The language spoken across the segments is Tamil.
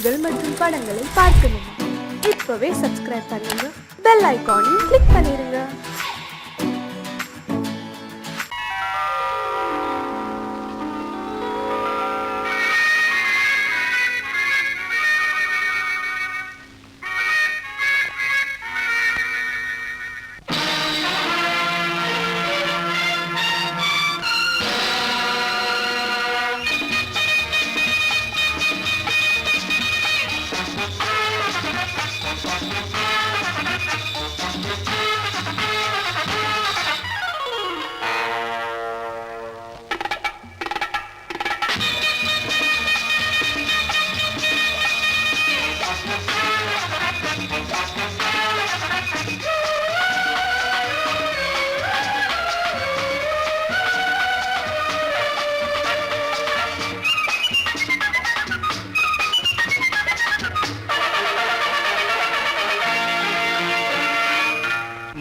பாடல்கள் மற்றும் படங்களை பார்க்கணுமா? இப்பவே சப்ஸ்கிரைப் பண்ணுங்க, பெல் ஐகானையும் கிளிக் பண்ணிருங்க.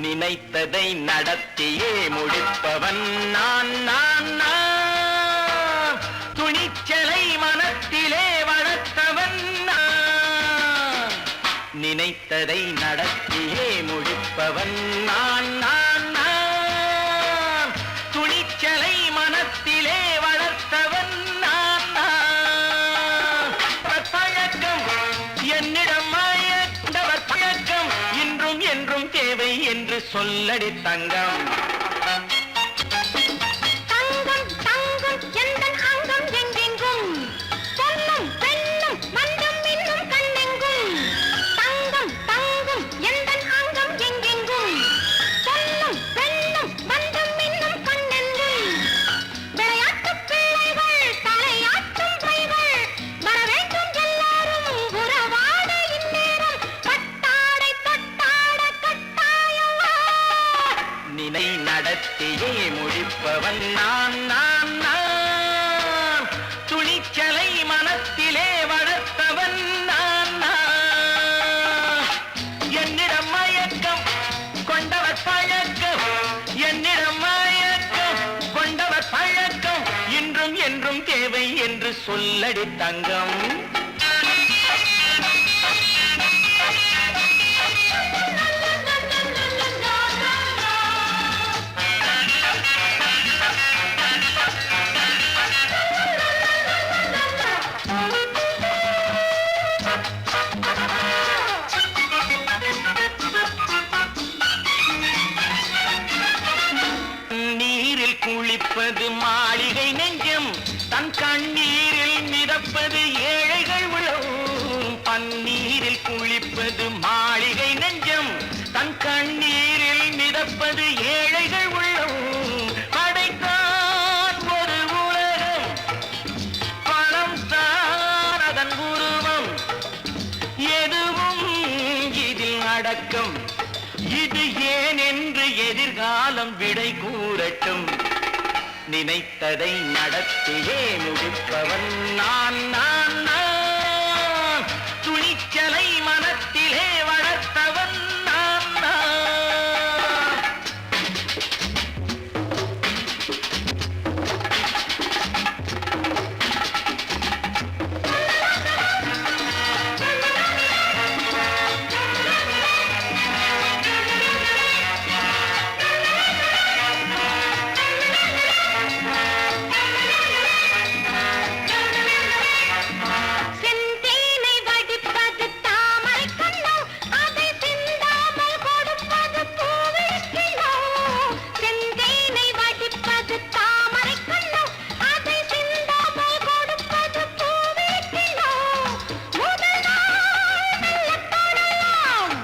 நினைத்ததை நடத்தியே முடிப்பவன் நான் நான் நான். துணிச்சலை மனத்திலே வளர்த்தவன் நான். நினைத்ததை நடத்தியே முடிப்பவன் நான் நான் நான். துணிச்சலை மனத்திலே வளர்த்தவன் நான் நான். பழக்கம் என்னிடம் மாயவர் பழக்கம் இன்றும் என்றும் தேவை என்று சொல்லடி தங்கம். தங்கம் தங்கம் எந்தன் அங்கம் எங்கெங்கும் பொன்னும் பெண்ணும் மண்டும் இன்னும் கண்ணெங்கும். தங்கம் தங்கம் எந்தன் அங்கம் எங்கெங்கும் பொன்னும் பெண்ணும் மண்டும் இன்னும் கண்ணெங்கும். விளையாட்டு பிள்ளைகள் தலையாட்டும் பைகள் வர வேண்டும் எல்லாரும் உறவாட இந்நேரம் பட்டாடை தொட்டாட கட்டாயவா. நினை நடத்தியே முடிப்பவன் நான் நான் நான். துணிச்சலை மனத்திலே வளர்த்தவன் நான் நான். என்னிடம் மயக்கம் கொண்டவர் பழக்கம். என்னிடம் மயக்கம் கொண்டவர் பழக்கம் இன்றும் என்றும் தேவை என்று சொல்லடி தங்கம். நீரில் குளிப்பது மாளிகை நெஞ்சம், தன் கண்ணீரில் மிதப்பது ஏழைகள் உளவும். பன்னீரில் குளிப்பது மாளிகை நெஞ்சம், தன் கண்ணீரில் மிதப்பது ஏழைகள் உள்ளவும். படைத்தான் ஒரு உலகம், பணம் தான் அதன் உருவம். எதுவும் இதில் அடக்கம். இது ஏன் என்று எதிர்காலம் விடை கூறட்டும். நினைத்ததை நடத்தியே முடிப்பவன் நான் நான் நான். துணிச்சலை மனத்திலே வளர்த்தவன் நான் நான். செந்தேனை வடிப்பது தாமரை கண்ணோ, அதை சிந்தாமல் கொடுப்பது பூவிழிக்கிழோ. செந்தேனை வடிப்பது தாமரை கண்ணோ, அதை சிந்தாமல் கொடுப்பது பூவிழிக்கிழோ. முதல் நாள் மெல்ல தொடலாம்,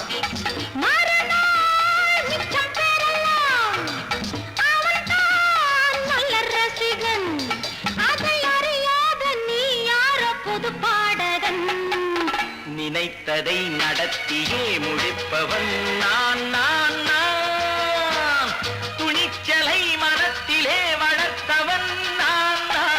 மறுநாள் மிச்சம் பெறலாம். அவன்தான் நல்ல ரசிகன், அதை அறியாத நீ யாரோ புது பாடகன். நினைத்ததை நடத்தியே முடிப்பவன் நான் நான் நான். துணிச்சலை மனத்திலே வளர்த்தவன் நான் நான்.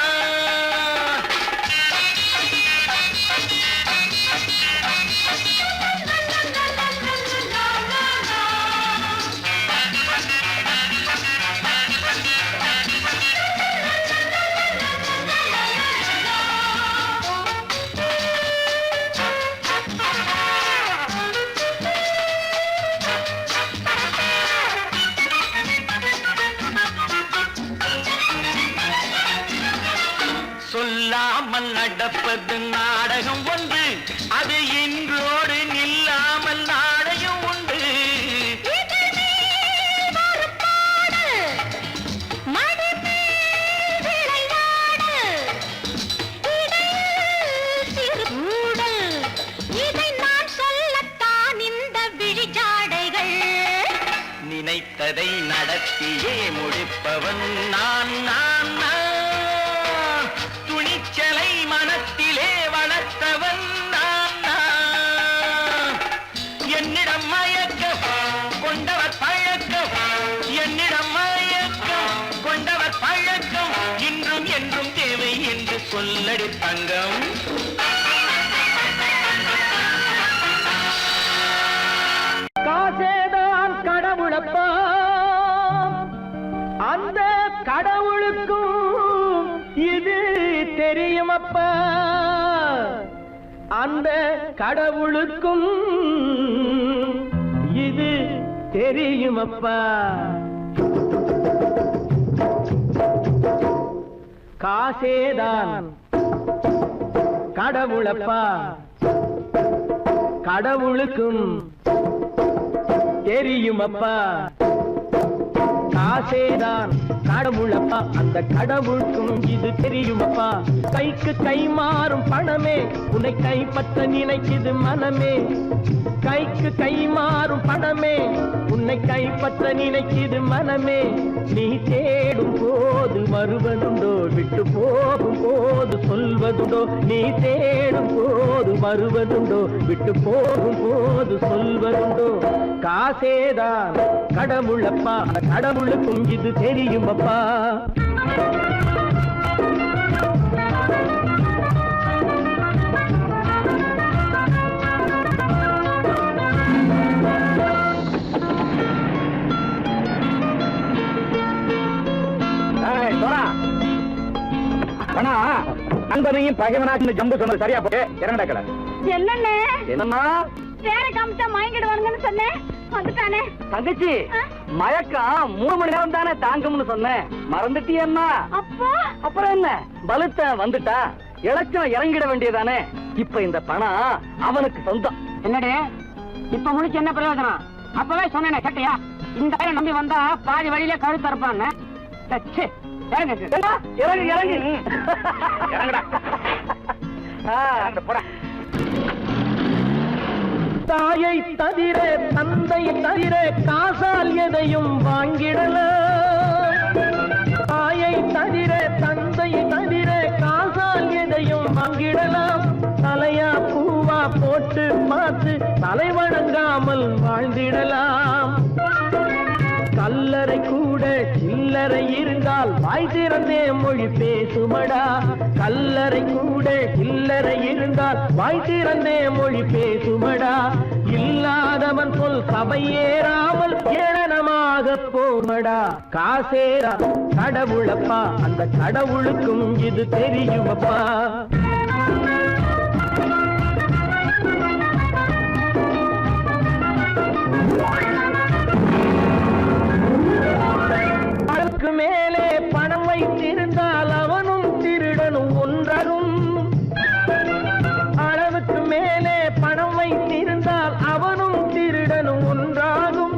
நடப்பது நாடகம் ஒன்று, அது இன்றோடு நில்லாமல் நாடையும் உண்டு. நினைத்ததை நடத்தியே முடிப்பவன் நான் நான் நான். துணிச்சலை மனத்திலே வளர்த்தவன் நான் நான். என்னிடம் மயக்கம் கொண்டவர் பழக்கம், என்னிடம் மயக்கம் கொண்டவர் பழக்கம், இன்றும் என்றும் தேவை என்று சொல்லடி தங்கம். காசேதான் கடவுளப்பா, அந்த கடவுளுக்கும் இது தெரியுமப்பா, அந்த கடவுளுக்கும் இது தெரியுமப்பா. காசேதான் கடவுளப்பா, கடவுளுக்கும் தெரியுமப்பா. காசேதான் கடவுளப்பா, அந்த கடவுளுக்கும் இது தெரியுமப்பா. கைக்கு கை மாறும் பணமே உன்னை கைப்பற்ற நினைக்குது மனமே. கைக்கு கை மாறும் பணமே உன்னை கைப்பற்ற நினைக்குது மனமே. நீ தேடும் போது வருவதுண்டோ, விட்டு போகும் போது சொல்வதுண்டோ. நீ தேடும் போது வருவதுண்டோ, விட்டு போகும் போது சொல்வதுண்டோ. காசேதான் கடவுளப்பா, கடவுளுக்கும் இது தெரியுமப்பா. நண்பனையும் பகைவனாச்சு ஜம்பு சொன்னது சரியா போட்டு இறங்கடா கடை. என்னண்ணே என்னம்மா வேற காமிச்சா மயங்கிடுவானுங்கன்னு சொன்னேன், வந்துட்டானே. தங்கச்சி, மயக்கம் 3 மணி நேரம் தானே தாங்கும்னு சொன்னேன், மறந்துட்டியம்மா. அப்போ அப்புறம் என்ன, பலுத்த வந்துட்டா இலச்சம் இறங்கிட வேண்டியதானே. இப்ப இந்த பணம் அவனுக்கு சொந்தம். என்னடே இப்ப முடிச்சு என்ன பிரயோஜனம்? அப்பவே சொன்னேனே கேட்டியா? இந்த பையன் நம்பி வந்தா பாதி வழியில கழுத்து இருப்பான்னு. இறங்கு இறங்கு இறங்குடா. போடா. தாயை தவிர தந்தை தவிர காசால் எதையும் வாங்கிடலாம். தாயை தவிர தந்தை தவிர காசால் எதையும் வாங்கிடலாம். தலையா பூவா போட்டு பார்த்து தலை வணங்காமல் வாழ்ந்திடலாம். கல்லறை கூட சில்லறை இருந்தால் வாய் திறந்தே மொழி பேசுமடா. கல்லறை கூட சில்லறை இருந்தால் வாய் திறந்தே மொழி பேசுமடா. இல்லாதவன் சொல் சபையேறாமல் ஏளனமாக போமடா. காசேரா கடவுளப்பா, அந்த கடவுளுக்கும் இது தெரியுமப்பா. அதற்கு மேலே பணம் வைத்திருந்தால் அவனும் திருடனும் ஒன்றாகும். அளவுக்கு மேலே பணம் வைத்திருந்தால் அவனும் திருடனும் ஒன்றாகும்.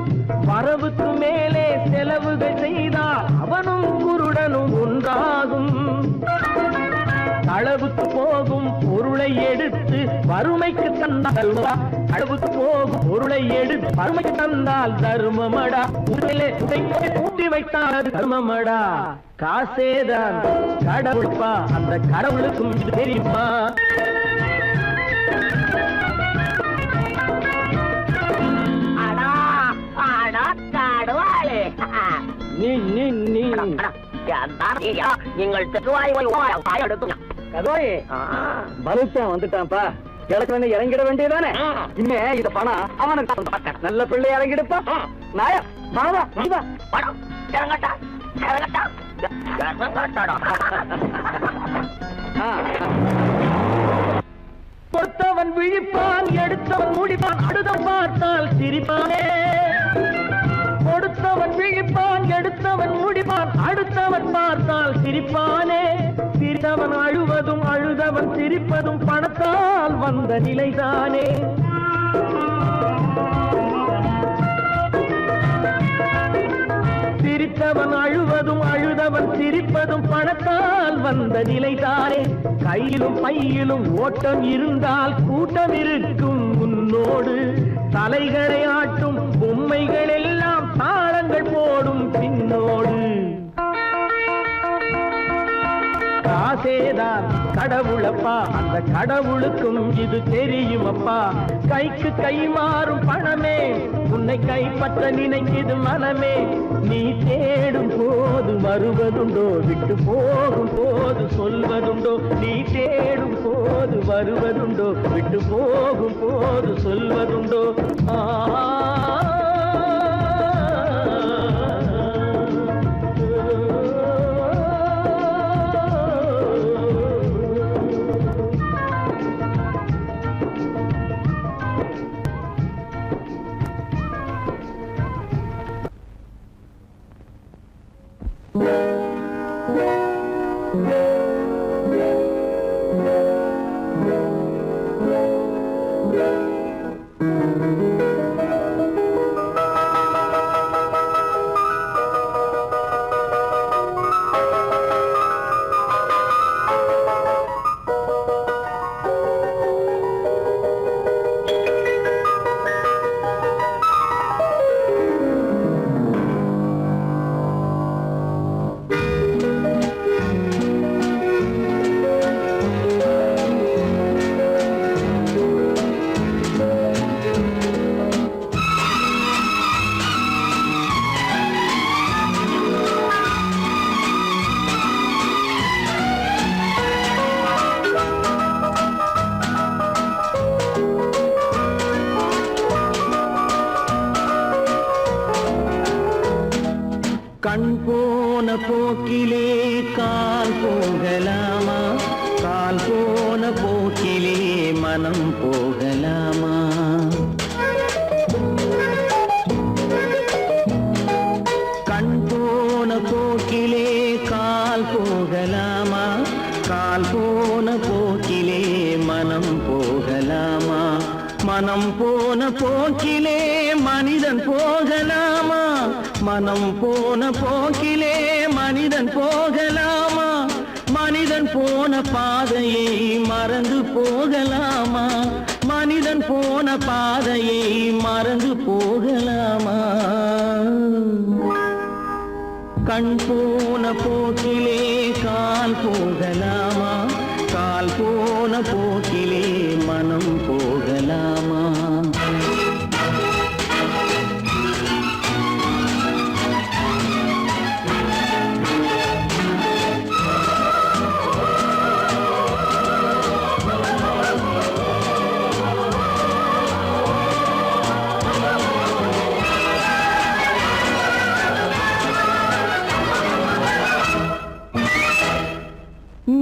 வரவுக்கு மேலே செலவுகள் செய்தால் அவனும் குருடனும் ஒன்றாகும். அளவுக்கு போகும் பொருளை எடுத்து வறுமைக்கு தந்தால் அளவுக்கு போகும் பொருளை எடுத்து வறுமைக்கு தந்தால் தர்மமடா. ஊட்டி வைத்தால் அது தர்மமடா. காசேதான் கடவுள்ப்பா, அந்த கடவுளுக்கும் இது தெரியுமா? நீங்கள் பலுத்தான் வந்துட்டான்ப்பா. கிழக்கு இறங்கிட வேண்டியதானே. இனிமே இந்த பணம் அவனுக்கு நல்ல பிள்ளை இறங்கிடுப்பா. நாயா மாவா படம் இறங்கட்டா இறங்கட்டா. கொடுத்தவன் விழிப்பான், எடுத்தவன் முடிப்பான், அடுத்த பார்த்தால் சிரிப்பானே. கொடுத்தவன் விழிப்பான், எடுத்தவன் முடிப்பான், அடுத்தவன் பார்த்தால் சிரிப்பானே. சிரித்தவன் அழுவதும் அழுதவன் சிரிப்பதும் பணத்தால் வந்த நிலைதானே. சிரித்தவன் அழுவதும் அழுதவன் சிரிப்பதும் பணத்தால் வந்த நிலைதானே. கையிலும் பையிலும் ஓட்டம் இருந்தால் கூட்டம் இருக்கும் உன்னோடு. தலைகளை ஆட்டும் பொம்மைகள் எல்லாம் தாளங்கள் போடும் பின்னோடு. காசேதான் கடவுளப்பா, அந்த கடவுளுக்கும் இது தெரியுமப்பா. கைக்கு கை மாறும் பணமே உன்னை கைப்பற்ற நினைக்குது மனமே. நீ தேடும் போது வருவதுண்டோ, விட்டு போகும் போது சொல்வதுண்டோ. நீ தேடும் போது வருவதுண்டோ, விட்டு போகும் போது சொல்வதுண்டோ. கண் போன போக்கிலே கால் போகலாமா, கால் போன போக்கிலே மனம் போகலாமா. கண் போன போக்கிலே கால் போகலாமா, கால் போன போக்கிலே மனம் போகலாமா. மனம் போன போக்கிலே மனிதன் போகலாமா, மனம் போன போக்கிலே மனிதன் போகலாமா. மனிதன் போன பாதையை மறந்து போகலாமா, மனிதன் போன பாதையை மறந்து போகலாமா. கண் போன போக்கிலே கால் போகலாமா, கால் போன போக்கிலே மனம் போகலாமா.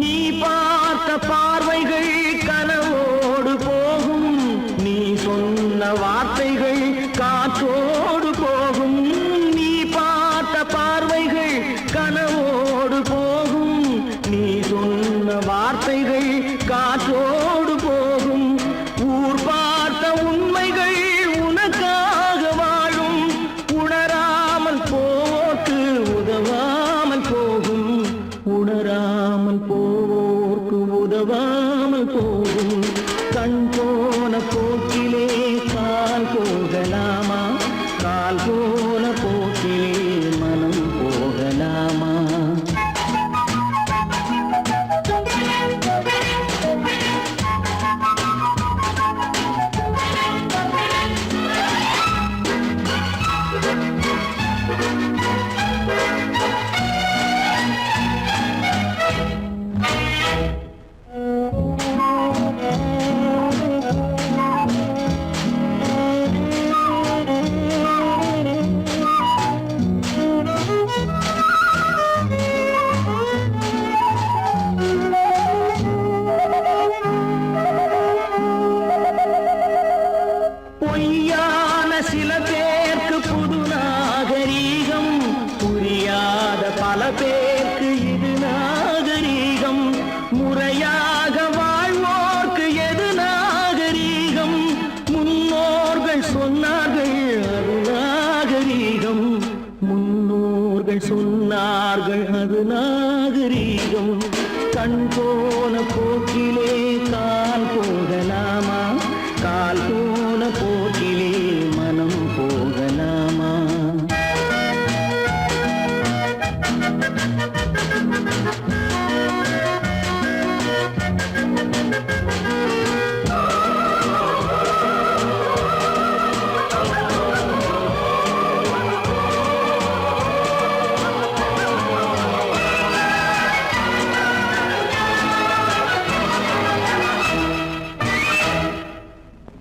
நீ பார்த்த பார்வைகள் கனவோடு போகும், நீ சொன்ன வார்த்தைகள் காற்றோடு போகும். நீ பார்த்த பார்வைகள் கனவோடு போகும், நீ சொன்ன வார்த்தைகள் காற்றோடு போகும். ஊர் பார்த்த உண்மைகள் உனக்காக வாழும், உணராமல் போக்கு உதவாமல் போகும், உணராமல் போவோர்க்கு உதவாமல் போகும். கண் போன போக்கிலே கால் போகலாமா, கால் போன போக்கிலே மனம் போகலாமா. அவள் அது நாகரீகம். கண் போன போக்கிலே கால் போகலாமா, கால் போன போக்கிலே மனம் போகலாமா?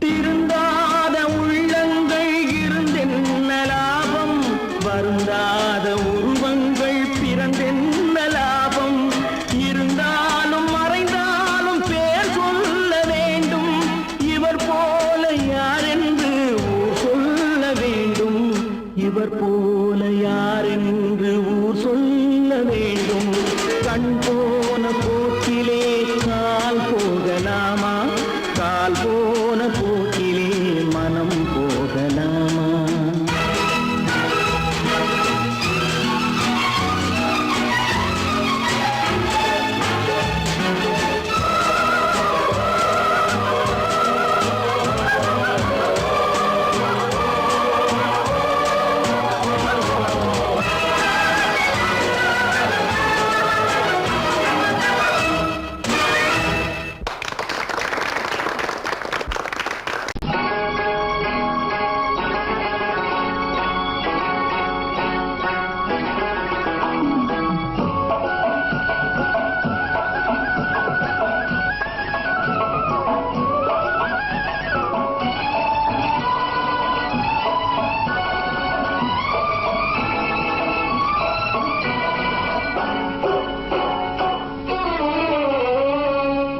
திருந்தாத உள்ளங்கள் இருந்தென்ன லாபம், வருந்தாத உருவங்கள் பிறந்தென்ன லாபம்? இருந்தாலும் மறைந்தாலும் பேர் சொல்ல வேண்டும், இவர் போல யாரென்று ஊர் சொல்ல வேண்டும், இவர் போல யாரென்று ஊர் சொல்ல வேண்டும். கண் போன போக்கிலே கால் போகலாமா, கால் போன போக்கிலே மனம் போகலாமா?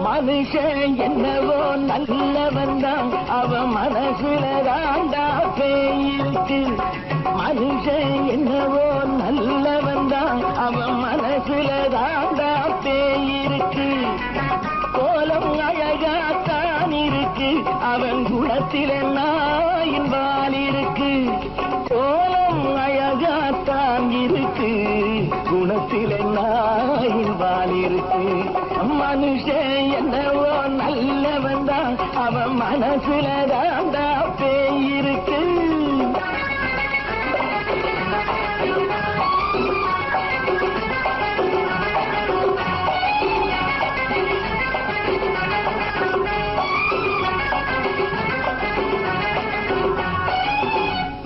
மனுஷன் என்னவோ நல்லவன் தான், அவன் மனசுல தாண்டா பேயிருக்கு. மனுஷன் என்னவோ நல்லவன் தான், அவன் மனசுல தாண்டா பேயிருக்கு. கோலம் அழகாத்தான் இருக்கு, அவன் குணத்தில நாயின் வால் இருக்கு. கோலம் அழகாத்தான் இருக்கு, குணத்தில நாயின் வால் இருக்கு. மனுஷன் என்னவோ நல்லவன் தான், அவன் மனசுல தாண்டா பேயிருக்கு.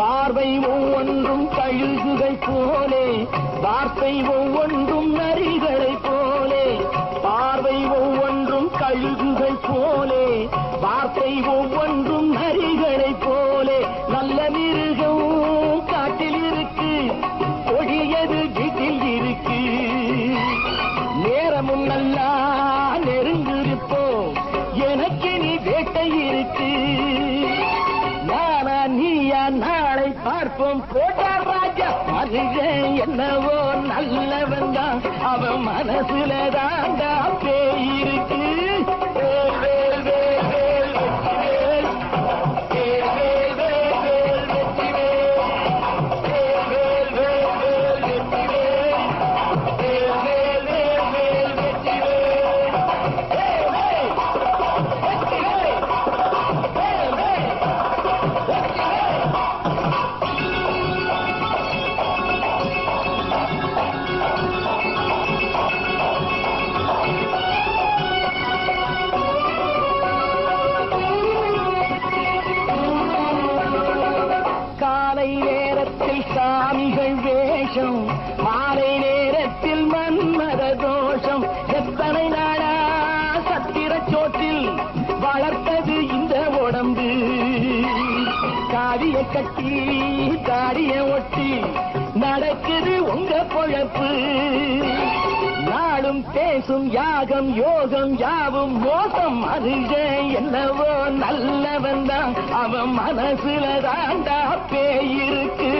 பார்வை ஒவ்வொன்றும் கழுகுகை போலே, வார்த்தை ஒவ்வொன்றும் நரிகளை போலே. பார்வை ஒவ்வொன்றும் கழுகுகை போலே, வார்த்தை ஒவ்வொன்றும் நரிகளை போலே. நல்ல மிருகம் காட்டில் இருக்கு, கொடியது வீட்டில் இருக்கு. நேரமும் நல்லா நெருங்கிருப்போம், எனக்கு நீ வேட்டை இருக்கு. நானா நீயா நாளை பார்ப்போம், போட்டார் ராஜா. மனுஷன் என்னவோ நல்லவன் தான், அவன் மனசுல தாண்டா பேயிருக்கு. வேல் வேல் வேல் வேல் வெற்றிவேல், வேல் வேல் வேல் வேல் வெற்றிவேல், வேல் வேல் வேல் வேல் வெற்றிவேல், வேல் வேல் வேல் வேல் வெற்றிவேல், வேல் வேல் வெற்றிவேல், வேல் வேல் வெற்றிவேல். காலை நேரத்தில் சாமிகள் வேஷம், மாலை நேரத்தில் மன்மத தோஷம். எத்தனை நாளா சத்திரச் சோற்றில் வளர்த்தது இந்த உடம்பு. காவிய கட்டி தாடிய ஒட்டி நடக்குது உங்க பொழப்பு. நாளும் பேசும் யாகம் யோகம் யாவும் மோசம். மனுஷன் என்னவோ நல்லவன் தான், அவன் மனசுல தாண்டா பேயிருக்கு.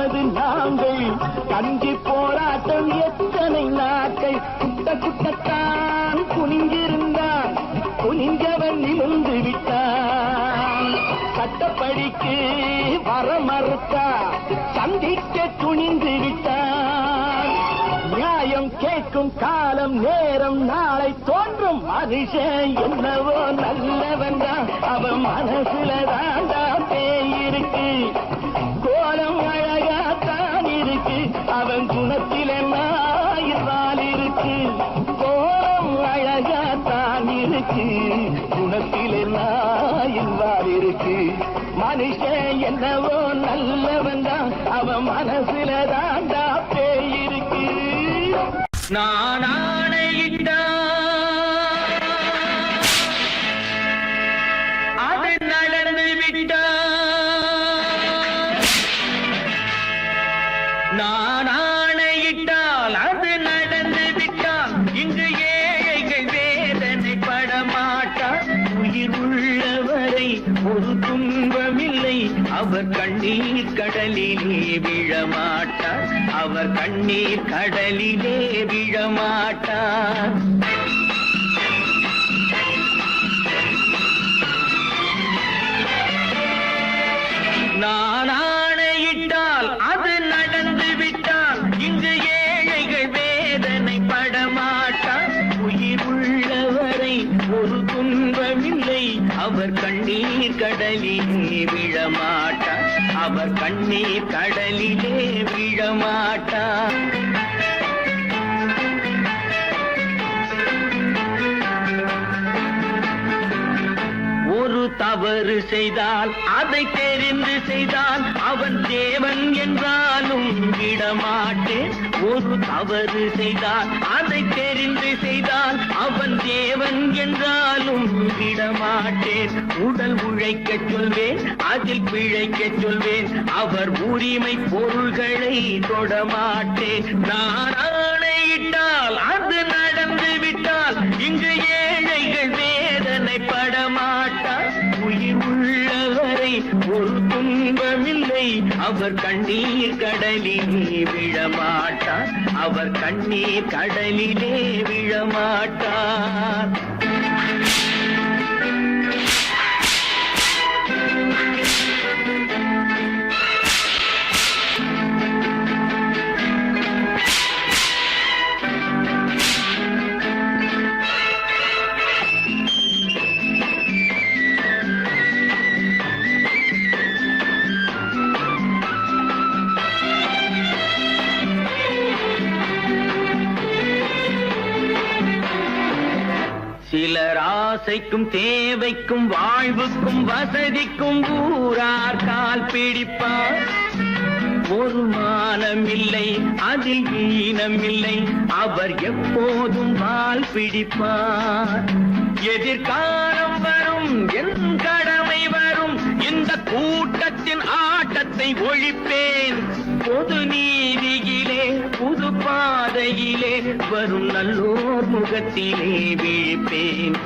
இருப்பது நாங்கள். கஞ்சி போராட்டம் எத்தனை நாட்கள். குட்ட குட்டத்தான் குனிஞ்சிருந்தான், குனிஞ்சவன் நிமிர்ந்து விட்டான். சட்டப்படிக்கு வர மறுத்தா, சந்திக்க துணிந்து விட்டான். நியாயம் கேட்கும் காலம் நேரம் நாளை தோன்றும். மனுஷன் என்னவோ நல்லவன் தான், அவன் மனசுல தாண்டா பேயிருக்கு. கோலம் அழகாத்தான் இருக்கு, அவன் குணத்தில நாயிரால் இருக்கு. கோலம் அழகாத்தான் இருக்கு, குணத்தில நாயிரால் இருக்கு. மனுஷன் என்னவோ நல்லவன் தான், அவன் மனசுல தாண்டா பேயிருக்கு. நான் ஆணையிட்டா அது நடந்து விட்டா. நான் ஆணையிட்டால் அது நடந்து விட்டால் இங்கு ஏழைகள் வேதனை படமாட்டார். உயிர் உள்ளவரை ஒரு துன்பமில்லை, அவர் கண்ணீர் கடலிலே விழமாட்டார். அவர் கண்ணீர் கடலிலே விழமாட்டார். நான் ஆணையிட்டால் அது நடந்து விட்டால் இங்கு ஏழைகள் வேதனை படமாட்டார். உயிர் உள்ளவரை ஒரு துன்பமில்லை, அவர் கண்ணீர் கடலிலே விழமாட்டார். அவர் கண்ணீர் கடலிலே விழமாட்டார். ஒரு தவறு செய்தால் அதை தெரிந்து செய்தால் அவன் தேவன் என்றாலும் விடமாட்டேன். ஒரு தவறு செய்தால் அதை தெரிந்து செய்தால் அவன் தேவன் என்றாலும் விடமாட்டேன். உடல் உழைக்க சொல்வேன், அதில் பிழைக்க சொல்வேன், அவர் உரிமை பொருள்களை தொடமாட்டேன். நான் ஆணையிட்டால் அது நடந்து விட்டால் இங்கு ஏழைகள் வேதனை படமாட்டார். உயிர் உள்ளவரை ஒரு துன்பமில்லை, அவர் கண்ணீர் கடலிலே விழமாட்டார். அவர் கண்ணீர் கடலிலே விழமாட்டார். சிலர் ஆசைக்கும் தேவைக்கும் வாழ்வுக்கும் வசதிக்கும் ஊரார் கால் பிடிப்பார். ஒரு மானமில்லை, அதில் ஈனமில்லை, அவர் எப்போதும் வால் பிடிப்பார். எதிர்காலம் வரும், என் கடமை வரும், இந்த கூட்டத்தின் ஆட்டத்தை ஒழிப்பேன். பொது நீதியிலே புது பாதையிலே வரும் நல்லோர் முகத்திலே விழிப்பேன்.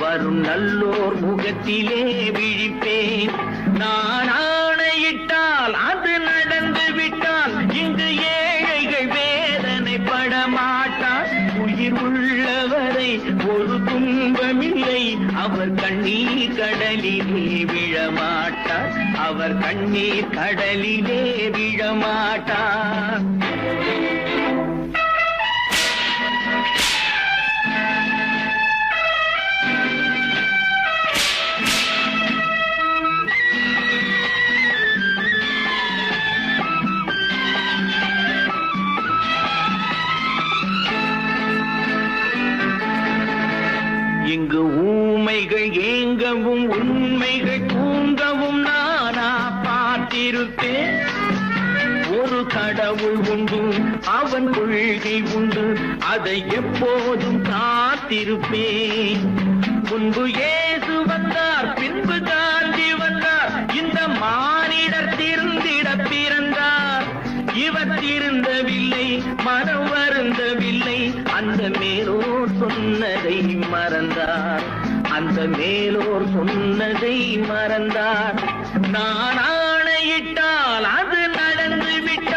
வரும் நல்லோர் முகத்திலே விழிப்பேன். நான் ஆணையிட்டால் அது நடந்து விட்டால் இங்கு ஏழைகள் வேதனை படமாட்டார். உயிர் உள்ளவரை ஒரு துன்பமில்லை, அவர் கண்ணீர் கடலிலே விழமாட்டார். அவர் கண்ணீர் கடலிலே விழமாட்டார். இங்கு ஊமைகள் ஏங்கவும் உண்மைகள் தூங்கவும் நானா பார்த்திருப்பேன். ஒரு கடவுள் உண்டு, அவன் கொள்கை உண்டு, அதை எப்போதும் காத்திருப்பேன். முன்பு இயேசு வந்தார், பின்பு காந்தி வந்தார், இந்த மானிடர் திருந்திட பிறந்தார். இவர் திருந்தவில்லை, மனம் வருந்தவில்லை, அந்த மேலோர் சொன்னதை மறந்தார். அந்த மேலோர் சொன்னதை மறந்தார். நான் ஆணையிட்டால் அது நடந்து விட்டார்.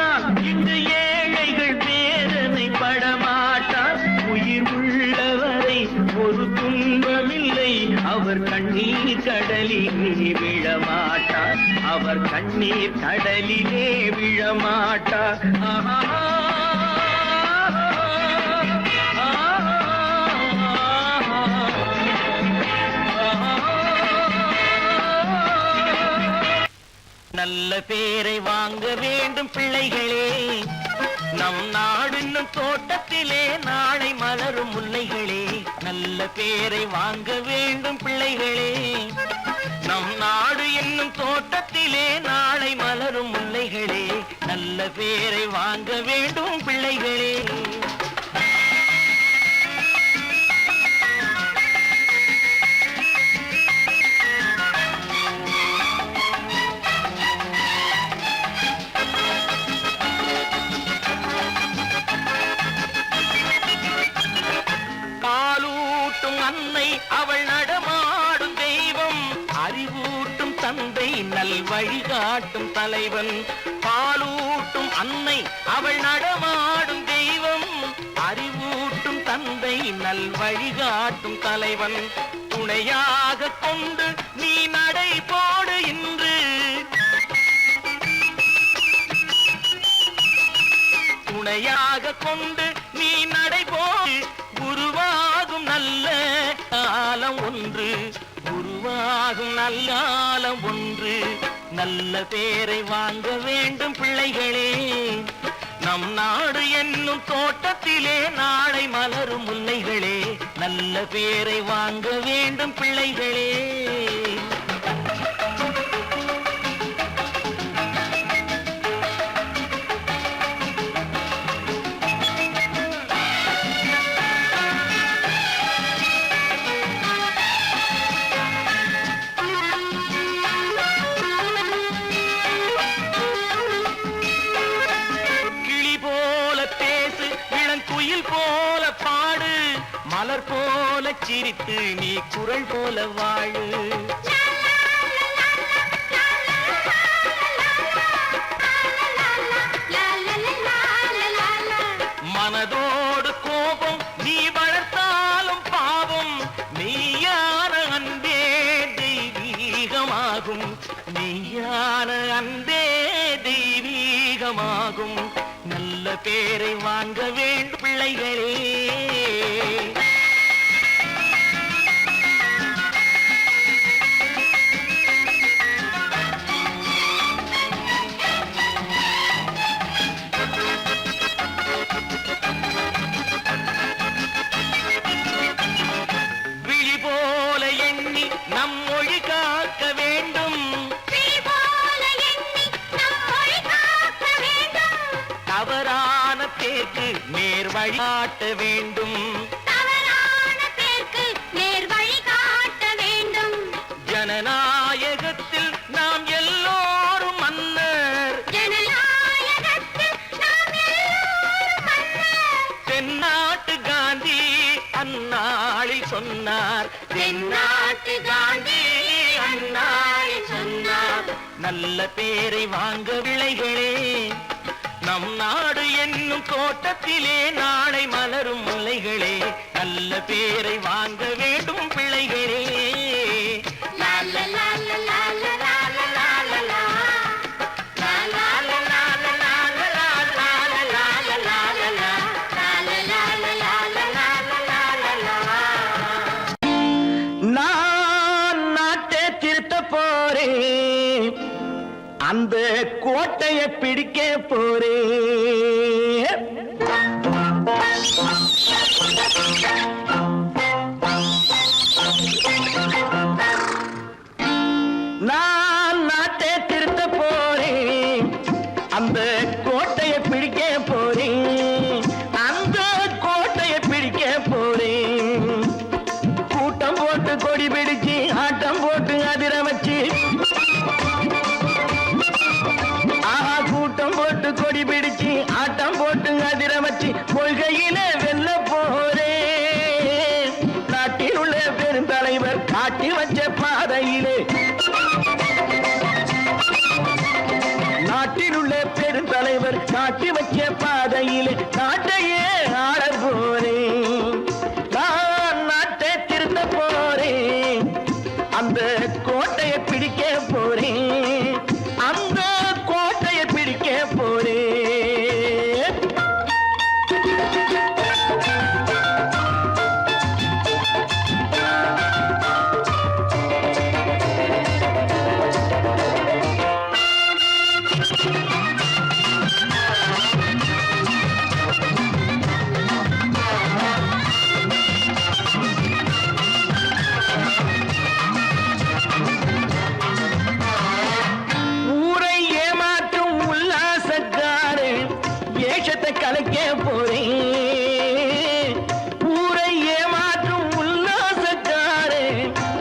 விழமாட்டார், அவர் கண்ணீர் கடலிலே விழமாட்டார். ஆஹா. நல்ல பேரை வாங்க வேண்டும் பிள்ளைகளே, நம் நாடு என்னும் தோட்டத்திலே நாளை மலரும் முல்லைகளே. நல்ல பேரை வாங்க வேண்டும் பிள்ளைகளே, நம் நாடு என்னும் தோட்டத்திலே நாளை மலரும் முல்லைகளே. நல்ல பேரை வாங்க வேண்டும் பிள்ளைகளே. அன்னை அவள் நடமாடும் தெய்வம், அறிவூட்டும் தந்தை நல் வழிகாட்டும் தலைவன். பாலூட்டும் அன்னை அவள் நடமாடும் தெய்வம், அறிவூட்டும் தந்தை நல் வழிகாட்டும் தலைவன். துணையாக கொண்டு நீ நடை போடு இன்று, துணையாக கொண்டு நீ நடை போடு. உருவாகும் நல்ல காலம் ஒன்று, உருவாகும் நல்ல காலம் ஒன்று. நல்ல பேரை வாங்க வேண்டும் பிள்ளைகளே, நம் நாடு என்னும் தோட்டத்திலே நாளை மலரும் முல்லைகளே. நல்ல பேரை வாங்க வேண்டும் பிள்ளைகளே. போல பாடு, மலர் போல சிரித்து நீ குரல் போல வாழு. மனதோடு கோபம் நீ வளர்த்தாலும் பாவம், மெய்யான அன்பே தெய்வீகமாகும், மெய்யான அன்பே தெய்வீகமாகும். நல்ல பேரை வாங்க வேண்டும் பிள்ளைகளே. விழி போல எண்ணி நம் மொழி காக்க வேண்டும், தவறான பேருக்கு நேர் வழிகாட்ட வேண்டும், தவறான பேருக்கு நேர் வழிகாட்ட வேண்டும். ஜனநாயகத்தில் நாம் எல்லோரும் மன்னர், ஜனநாயகத்தில் நாம் எல்லோரும் மன்னர். தென்னாட்டு காந்தி அந்நாளில் சொன்னார், தென்னாட்டு காந்தி அந்நாளில் சொன்னார். நல்ல பேரை வாங்க விளைகளே, நம் நாடு என்னும் தோட்டத்திலே நாளை மலரும் முல்லைகளே. நல்ல பேரை வாங்க வேண்டும் பிள்ளைகளே. லா லா லா லா லா லா லா லா லா லா. லா லா லா லா லா லா லா லா லா லா லா லா லா. லா லா லா லா லா லா லா லா லா. நான் நாட்டை திருத்த போறேன், அந்த கோட்டையை பிடிக்க போறேன். நான் நாட்டை திருத்த போறேன், அந்த கோட்டையை பிடிக்க போறேன், அந்த கோட்டையை பிடிக்க போறேன். கூட்டம் போட்டு கொடி பிடிச்சு ஆட்டம் போட்டு அதிர வச்சு, கூட்டம் போட்டு கொடி பிடிச்சு ஆட்டம் போட்டு அதிர வச்சு கொள்கையில வெல்ல போறேன். நாட்டில் உள்ள பெருந்தலைவர் காட்டி வச்ச பாதையிலே, நாட்டில் உள்ள பெருந்தலைவர் காட்டி வச்ச பாதையிலே நாட்டையே ஆள போறேன். நான் நாட்டை திருத்த போறேன், அந்த கோட்டையை பிடிக்க வேஷத்தை கலைக்க போறேன். ஊரை ஏமாற்றும் உல்லாசக்காரே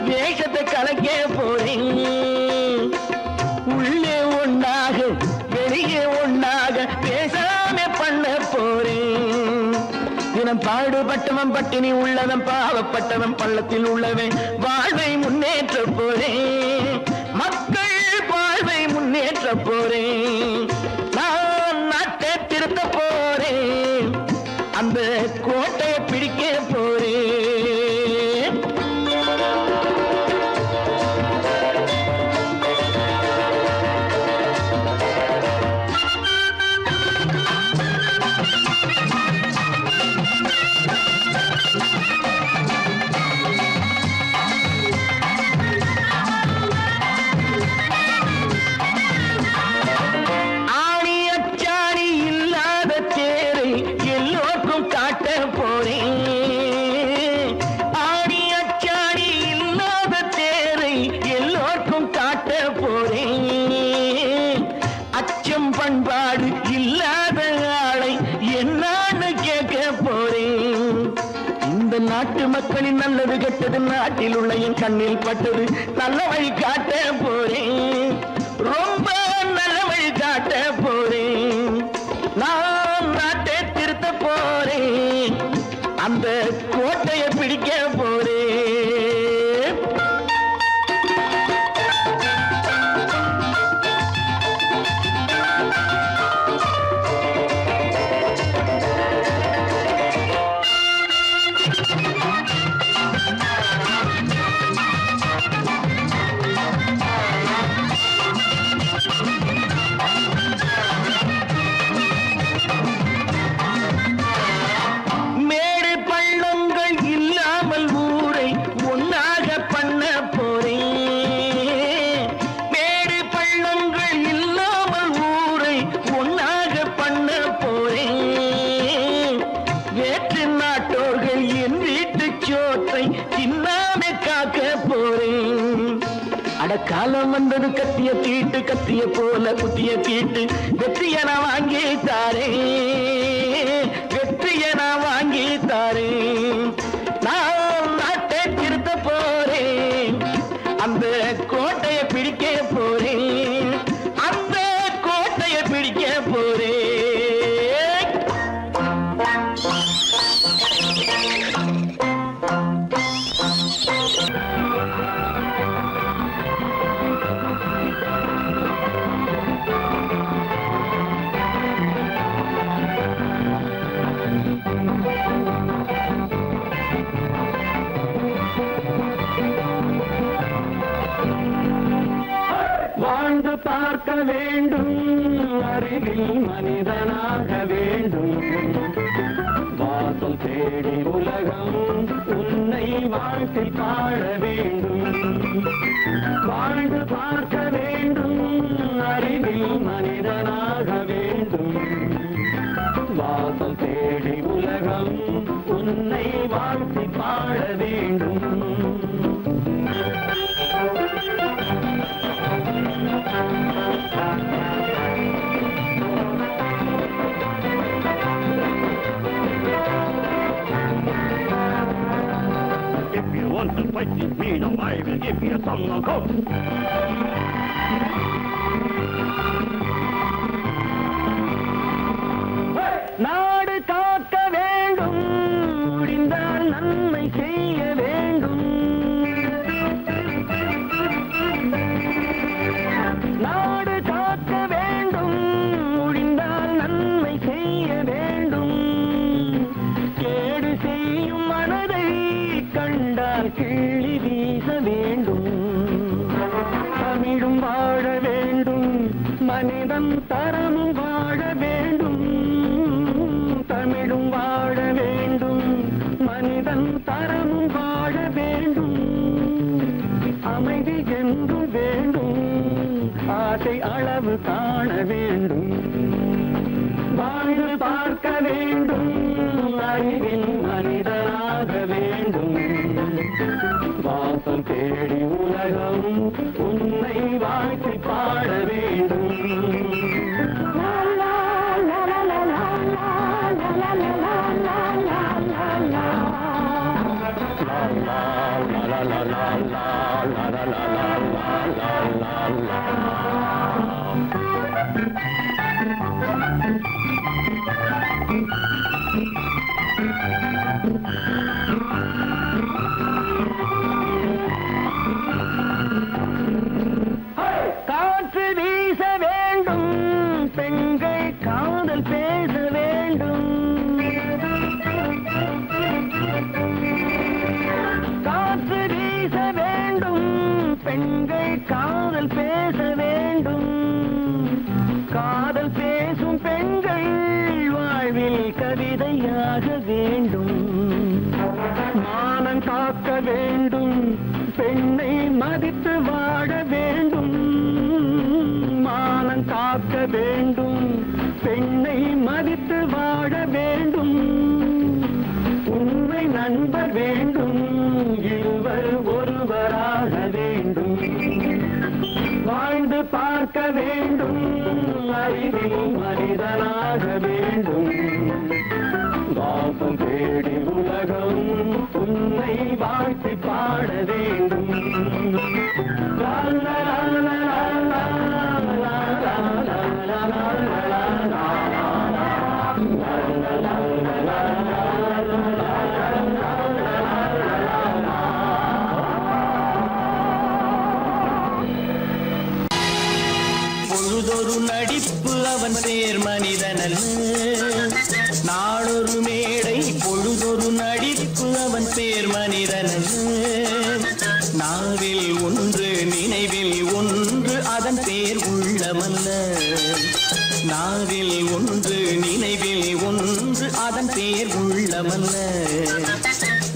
வேஷத்தை கலைக்க போறேன். உள்ளே ஒன்னாக வெளியே ஒன்னாக பேசாம பண்ண போறேன். தினம் பாடுபட்டவன் பட்டினி உள்ளவன் பாவப்பட்டவன் பள்ளத்தில் உள்ளவன் வாழ்வை முன்னேற்ற போறேன். மக்கள் வாழ்வை முன்னேற்ற போறேன். நான் நாட்டை திருத்த போறேன். அந்த கோட்டையை பிடிக்க போறேன். பண்பாடு இல்லாத ஆளை என்னான்னு கேட்க போறேன். இந்த நாட்டு மக்களின் நல்லது கெட்டது நாட்டில் உள்ள என் கண்ணில் பட்டது நல்ல வழி காட்ட போறேன். ரொம்ப நல்ல வழி காட்ட போறேன். நான் நாட்டை திருத்த போறேன். அந்த கோட்டையை பிடிக்க போறேன். காலம் வந்தது கத்திய தீட்டு கத்திய போல குத்திய தீட்டு வெற்றிய நான் வாங்கி தாரே. வெற்றிய நான் வாங்கி தாரே. நான் நாட்டை திருத்த போறேன். அந்த கோட்டையை பிடிக்க போறேன். அந்த கோட்டையை பிடிக்க போறேன். வாழ்ந்து பார்க்க வேண்டும். அறிவில் மனிதனாக வேண்டும். வாசல் தேடி உலகம் உன்னை வாழ்த்தி பாட வேண்டும். வாழ்ந்து பார்க்க வேண்டும். அறிவில் மனிதனாக வேண்டும். வாசல் தேடி உலகம் உன்னை வாழ்த்தி பாட வேண்டும். If you want to fight with me, now I will give you some knockout. நாடு காக்க வேண்டும். முடிந்தால் நன்மை செய்ய வேண்டும். நாடு காக்க வேண்டும். முடிந்தால் நன்மை செய்ய வேண்டும். கேடு செய்யும் மனதை கண்டால் கிள்ளி வீச வேண்டும். தமிழும் வாழ வேண்டும். மனிதன் தரமும் வாழ வேண்டும். தமிழும் வாழ வேண்டும். மனிதன் தரமும் வாழ வேண்டும். அமைதி என்று வேண்டும். ஆசை அளவு காண வேண்டும். வாழ்ந்து பார்க்க வேண்டும். அறிவின் மனிதனாக வேண்டும். வாசம் தேடி உலகம் உன்னை வாழ்த்தி பாட வேண்டும். லா லா லா லா லா லா. காற்று வீச வேண்டும், பெண்கள் காதல் பேச வேண்டும். காற்று வீச வேண்டும், பெண்கள் காதல் பேச வேண்டும். காதல் பேசும் பெண்கள் வாழ்வில் கவிதையாக வேண்டும். மானம் காக்க வேண்டும், பெண்ணை மதித்து வாழ வேண்டும். மானம் காக்க வேண்டும், பெண்ணை மதித்து வாழ வேண்டும். உண்மை நண்பர் வேண்டும், இருவர் ஒருவராக வேண்டும். வாழ்ந்து பார்க்க வேண்டும், அறிவில் மனிதனாக வேண்டும். வாசம் தேடி உலகம் உன்னை வாழ்த்தி பாட வேண்டும். லா, லா, லா, லா, லா, லா, லா, லா, லா, லா, லா, லா. பொழுதொரு நடிப்பு அவன் பேர் மனிதனல்ல, நாளொரு மேடை பொழுதொரு நடிப்பு அவன் பேர் மனிதனல்ல. நாவில் ஒன்று நினைவில் ஒன்று அதன் பேர் உள்ளமல்ல. நாவில் ஒன்று நினைவில் ஒன்று அதன் பேர் உள்ளமல்ல.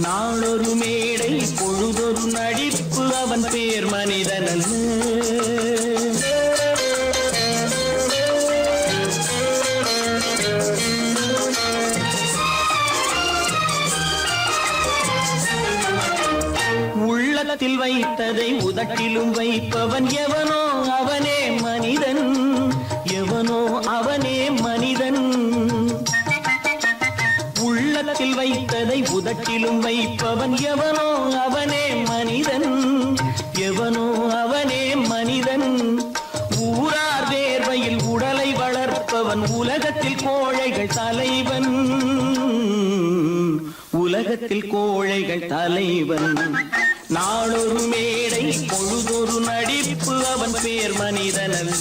நாளொரு மேடை பொழுதொரு நடிப்பு அவன் பேர் மனிதனல்ல. உள்ளத்தில் வைத்ததை உதட்டிலும் வைப்பவன் எவனோ அவனே மனிதன். எவனோ அவனே மனிதன். உள்ளத்தில் வைத்ததை உதட்டிலும் வைப்பவன் எவனோ அவனே மனிதன். எவனோ அவனே மனிதன். ஊரார் வேர்வையில் உடலை வளர்ப்பவன் உலகத்தில் கோழைகள் தலைவன். உலகத்தில் கோழைகள் தலைவன். நாளொரு மேடை பொழுதொரு நடிப்பு அவன் பேர் மனிதனல்ல.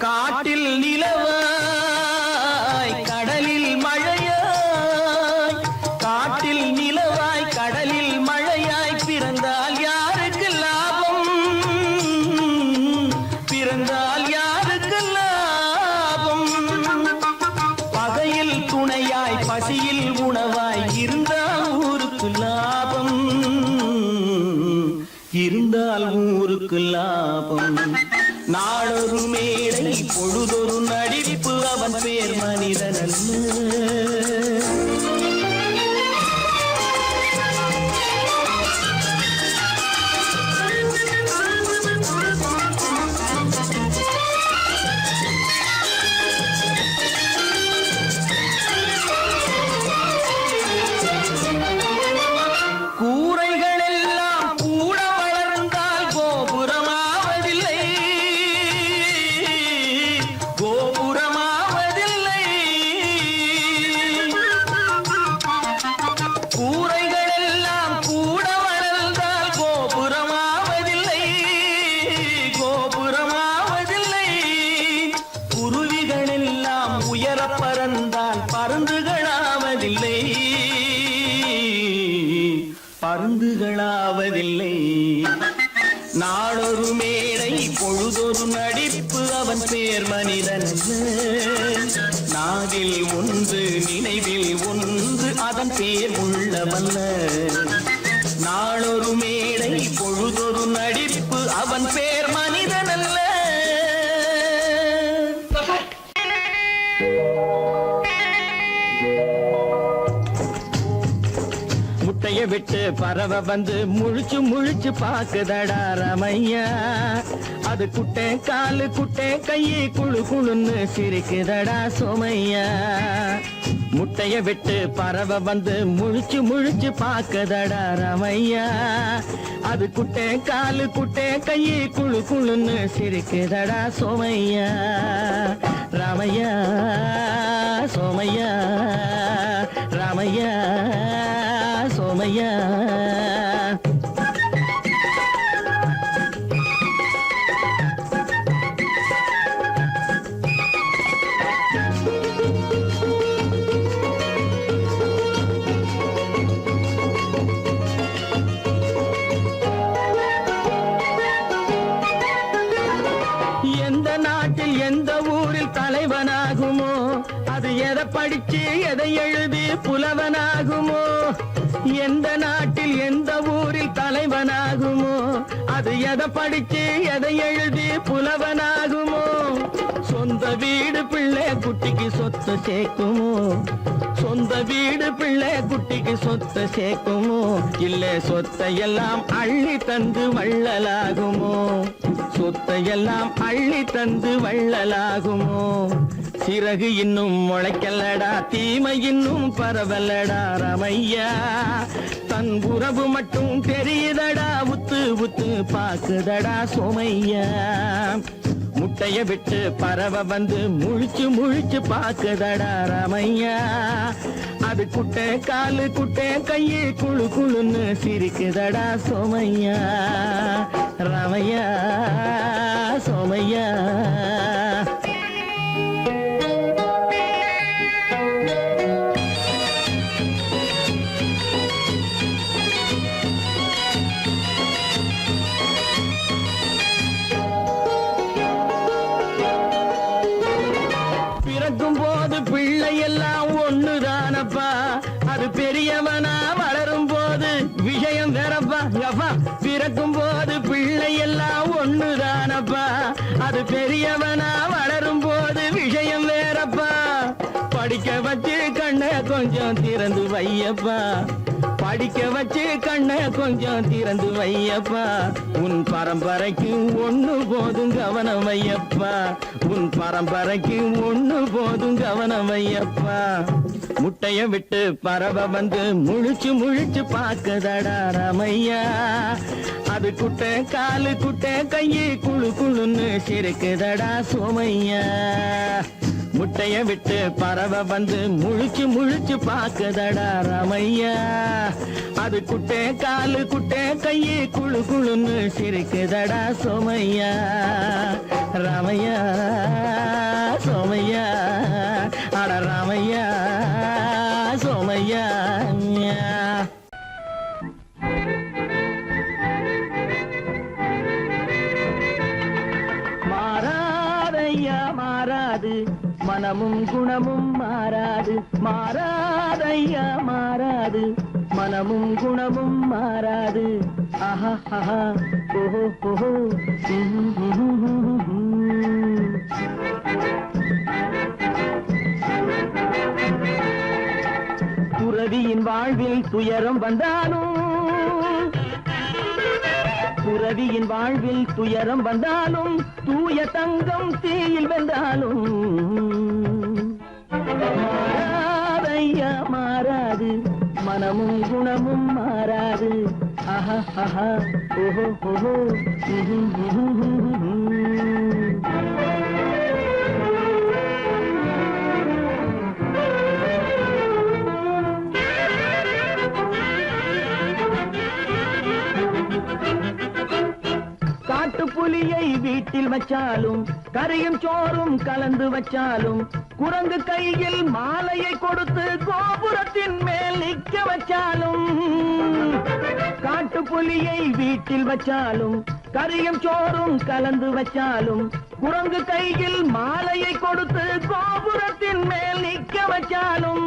காட்டில் நிலவாய் கடலில் மழையாய், காட்டில் நிலவாய் கடலில் மழையாய் பிறந்தால் யாருக்கு லாபம்? பிறந்தால் யாருக்கு லாபம்? பகையில் துணையாய் பசியில் உணவாய் இருந்தால் ஊருக்கு லாபம். இருந்தால் ஊருக்கு லாபம். நாளொரு மேடை பொழுதொரு நடிப்பு அவன் பேர் மனிதனல்ல. கூரைகள் எல்லாம் கூட வளர்ந்தால் கோபுரமாவதில்லை. கோபுரமாவதில்லை. கூரைகள் எல்லாம் கூட வளர்ந்தால் கோபுரமாவதில்லை. கோபுரமாவதில்லை. குருவிகள் எல்லாம் உயர பறந்தால் பருந்துகளாவதில்லை. பருந்துகளாவதில்லை. நாளொரு மேடை பொழுதொரு நடிப்பு அவன் பேர் மனிதனல்ல. நாவில் ஒன்று நினைவில் ஒன்று அதன் பேர் உள்ளமல்ல. நாளொரு மேடை பொழுதொரு நடிப்பு அவன் பேர் மனிதனல்ல. முட்டைய விட்டு பறவை வந்து முழிச்சு முழிச்சு பாக்குதடா ரமையா. அது குட்டை காலு குட்டை கையை குழு குழுன்னு சிரிக்குதடா சோமையா முட்டைய விட்டு பறவை வந்து முழிச்சு முழிச்சு பாக்குதடா ரமையா அது குட்டை காலு குட்டை கையை குழு குழுன்னு சிரிக்குதடா சோமையா ராமையா சோமையா ராமையா சோமையா தலைவனாகுமோ அது எதை படிச்சு எதை எழுதி புலவனாகுமோ எந்த நாட்டில் எந்த ஊரில் தலைவனாகுமோ அது எதை படிச்சு எதை எழுதி புலவனாகுமோ சொந்த வீடு பிள்ளை குட்டிக்கு சொத்து சேர்க்குமோ சொந்த வீடு பிள்ளை குட்டிக்கு சொத்து சேர்க்குமோ இல்ல சொத்தையெல்லாம் அள்ளி தந்து வள்ளலாகுமோ சொத்தையெல்லாம் அள்ளி தந்து வள்ளலாகுமோ சிறகு இன்னும் முளைக்கல்லடா தீமை இன்னும் பரவலடா ரமையா தன் உறவு மட்டும் தெரியுதடா உத்து உத்து பாக்குதடா சோமையா முட்டைய விட்டு பறவை வந்து முழிச்சு முழிச்சு பாக்குதடா ரமையா அது குட்டை காலு குட்டை கையை குழு குழுன்னு சிரிக்குதடா சோமையா ரமையா சோமையா பிறக்கும் போது பிள்ளை எல்லாம் ஒண்ணுதானப்பா அது பெரியவனா வளரும் போது விஷயம் வேறப்பா அப்பா பிறக்கும் போது பிள்ளை எல்லாம் ஒண்ணுதானப்பா அது பெரியவனா வளரும் போது விஷயம் வேறப்பா படிக்க வச்சு கண்ண கொஞ்சம் திறந்து வையப்பா படிக்க வச்சு கண்ண கொஞ்சம் திறந்து வையப்பா உன் பரம்பரைக்கு ஒண்ணு போதும் கவனம் வையப்பா உன் பரம்பரைக்கு ஒண்ணு போதும் கவனம் வையப்பா முட்டைய விட்டு பறவை வந்து முழிச்சு முழிச்சு பாக்குதடா ரமையா அது குட்டை காலு குட்டை கையை குழு குழுன்னு சிரிக்குதடா சோமையா முட்டைய விட்டு பறவை வந்து முழிச்சு முழிச்சு பாக்குதடா ரமையா அது குட்டை காலு குட்டை கையை குழு குழுன்னு சிரிக்குதடா சோமையா ராமையா சோமையா அட ராமையா சோமையா மாறாதையா மாறாது மனமும் குணமும் மாறாது மாறாதையா மாறாது மனமும் குணமும் மாறாது ஆஹா ஆஹா ஓஹோ ஓஹோ துறவியின் வாழ்வில் துயரம் வந்தாலும் துறவியின் வாழ்வில் துயரம் வந்தாலும் தூய தங்கம் தீயில் வென்றாலும் மாறாதையா மாறாது மனமும் குணமும் மாறாது ஆஹா ஆஹா ஓஹோ ஓஹோ புலியை வீட்டில் வச்சாலும் கரையும் சோறும் கலந்து வச்சாலும் குரங்கு கையில் மாலையை கொடுத்து கோபுரத்தின் மேல் நிற்க வச்சாலும் காட்டு புலியை வீட்டில் வச்சாலும் கரையும் சோறும் கலந்து வச்சாலும் குரங்கு கையில் மாலையை கொடுத்து கோபுரத்தின் மேல் நிற்க வச்சாலும்